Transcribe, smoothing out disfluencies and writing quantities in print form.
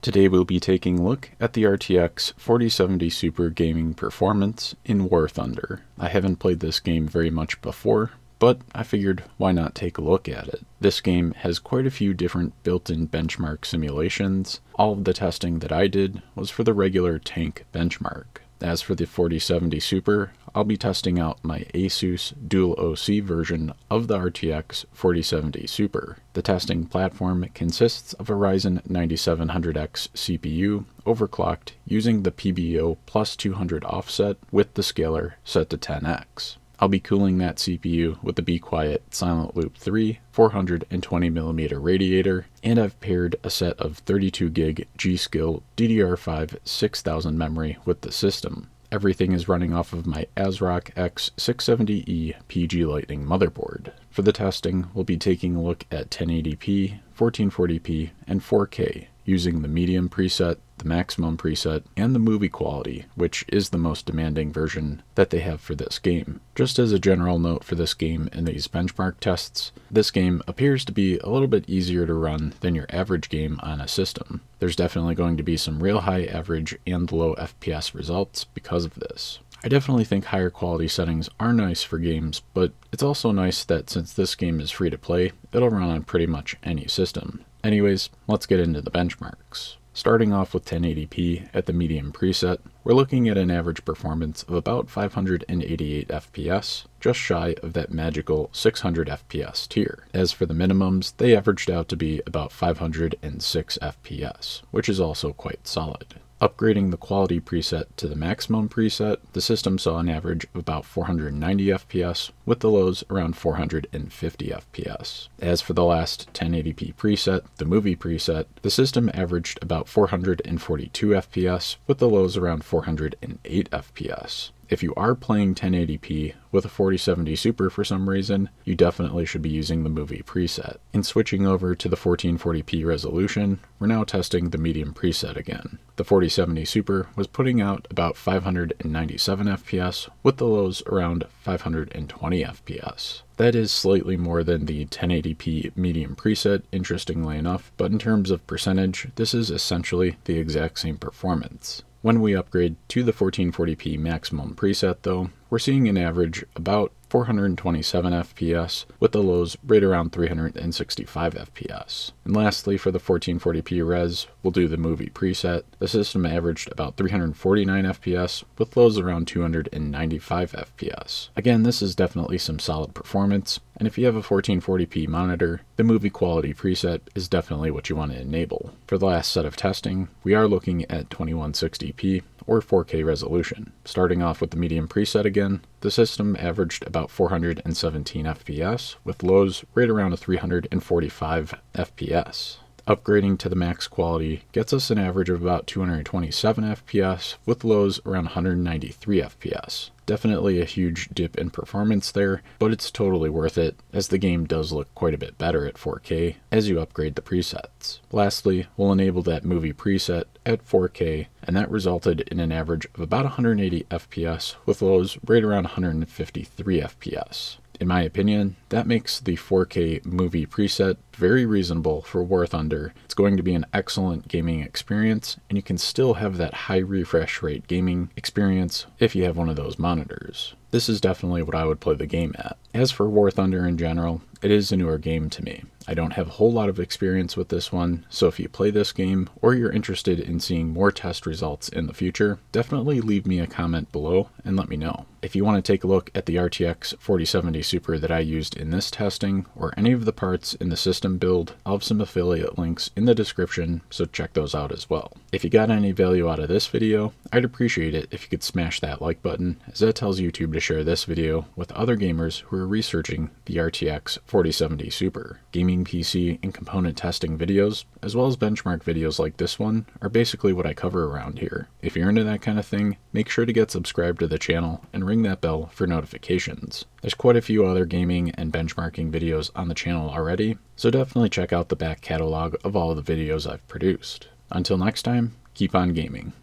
Today we'll be taking a look at the RTX 4070 Super gaming performance in War Thunder. I haven't played this game very much before, but I figured why not take a look at it. This game has quite a few different built-in benchmark simulations. All of the testing that I did was for the regular tank benchmark. As for the 4070 Super, I'll be testing out my Asus Dual OC version of the RTX 4070 Super. The testing platform consists of a Ryzen 9700X CPU overclocked using the PBO plus 200 offset with the scaler set to 10x. I'll be cooling that CPU with the Be Quiet Silent Loop 3 420mm radiator, and I've paired a set of 32GB G-Skill DDR5 6000 memory with the system. Everything is running off of my ASRock X670E PG Lightning motherboard. For the testing, we'll be taking a look at 1080p, 1440p, and 4K, using the medium preset, the maximum preset, and the movie quality, which is the most demanding version that they have for this game. Just as a general note for this game and these benchmark tests, this game appears to be a little bit easier to run than your average game on a system. There's definitely going to be some real high average and low FPS results because of this. I definitely think higher quality settings are nice for games, but it's also nice that since this game is free to play, it'll run on pretty much any system. Anyways, let's get into the benchmarks. Starting off with 1080p at the medium preset, we're looking at an average performance of about 588 FPS, just shy of that magical 600 FPS tier. As for the minimums, they averaged out to be about 506 FPS, which is also quite solid. Upgrading the quality preset to the maximum preset, the system saw an average of about 490 FPS, with the lows around 450 FPS. As for the last 1080p preset, the movie preset, the system averaged about 442 FPS, with the lows around 408 FPS. If you are playing 1080p with a 4070 Super for some reason, you definitely should be using the movie preset. In switching over to the 1440p resolution, we're now testing the medium preset again. The 4070 Super was putting out about 597 FPS, with the lows around 520 FPS. That is slightly more than the 1080p medium preset, interestingly enough, but in terms of percentage, this is essentially the exact same performance. When we upgrade to the 1440p maximum preset though, we're seeing an average about 427 FPS, with the lows right around 365 FPS. And lastly, for the 1440p res, we'll do the movie preset. The system averaged about 349 FPS, with lows around 295 FPS. Again, this is definitely some solid performance, and if you have a 1440p monitor, the movie quality preset is definitely what you want to enable. For the last set of testing, we are looking at 2160p or 4K resolution. Starting off with the medium preset again, the system averaged about 417 FPS, with lows right around a 345 FPS. Upgrading to the max quality gets us an average of about 227 FPS, with lows around 193 FPS. Definitely a huge dip in performance there, but it's totally worth it, as the game does look quite a bit better at 4K as you upgrade the presets. Lastly, we'll enable that movie preset at 4K, and that resulted in an average of about 180 FPS, with lows right around 153 FPS. In my opinion, that makes the 4K movie preset very reasonable for War Thunder. It's going to be an excellent gaming experience, and you can still have that high refresh rate gaming experience if you have one of those monitors. This is definitely what I would play the game at. As for War Thunder in general, it is a newer game to me. I don't have a whole lot of experience with this one, so if you play this game or you're interested in seeing more test results in the future, definitely leave me a comment below and let me know. If you want to take a look at the RTX 4070 Super that I used in this testing, or any of the parts in the system build, I'll have some affiliate links in the description, so check those out as well. If you got any value out of this video, I'd appreciate it if you could smash that like button, as that tells YouTube to share this video with other gamers who are researching the RTX 4070 Super. Gaming PC and component testing videos, as well as benchmark videos like this one, are basically what I cover around here. If you're into that kind of thing, make sure to get subscribed to the channel and ring that bell for notifications. There's quite a few other gaming and benchmarking videos on the channel already, so definitely check out the back catalog of all of the videos I've produced. Until next time, keep on gaming.